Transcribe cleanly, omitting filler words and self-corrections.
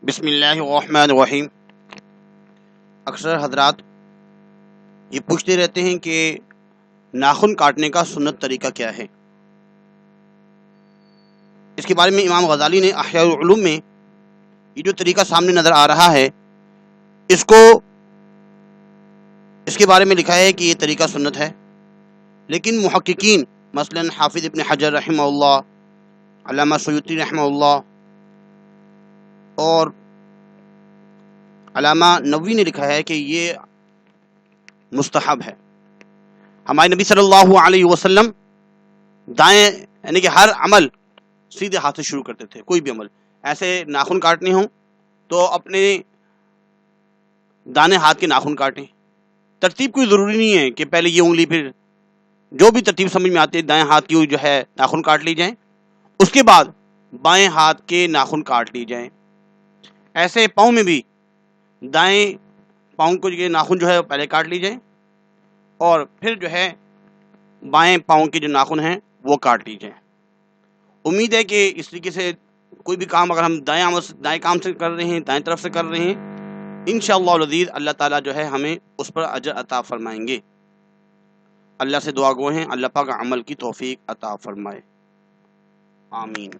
بسم اللہ الرحمن الرحیم۔ اکثر حضرات یہ پوچھتے رہتے ہیں کہ ناخن کاٹنے کا سنت طریقہ کیا ہے۔ اس کے بارے میں امام غزالی نے احیاء العلوم میں یہ جو طریقہ سامنے نظر آ رہا ہے اس کے بارے میں لکھا ہے کہ یہ طریقہ سنت ہے، لیکن محققین مثلا حافظ ابن حجر رحمہ اللہ، علامہ سیوطی رحمہ اللہ اور علامہ نووی نے لکھا ہے کہ یہ مستحب ہے۔ ہمارے نبی صلی اللہ علیہ وسلم دائیں یعنی کہ ہر عمل سیدھے ہاتھ سے شروع کرتے تھے، کوئی بھی عمل ایسے ناخن کاٹنے ہوں تو اپنے دانے ہاتھ کے ناخن کاٹیں۔ ترتیب کوئی ضروری نہیں ہے کہ پہلے یہ انگلی پھر جو بھی ترتیب سمجھ میں آتی ہے دائیں ہاتھ کی جو ہے ناخن کاٹ لی جائیں، اس کے بعد بائیں ہاتھ کے ناخن کاٹ لی جائیں۔ ایسے پاؤں میں بھی دائیں پاؤں کو یہ ناخن جو ہے پہلے کاٹ لی جائیں اور پھر جو ہے بائیں پاؤں کے جو ناخن ہیں وہ کاٹ لی جائیں۔ امید ہے کہ اس طریقے سے کوئی بھی کام اگر ہم دائیں کام سے کر رہے ہیں، دائیں طرف سے کر رہے ہیں، انشاءاللہ العزیز اللہ تعالیٰ جو ہے ہمیں اس پر اجر عطا فرمائیں گے۔ اللہ سے دعا گو ہیں اللہ پاک عمل کی توفیق عطا فرمائے، آمین۔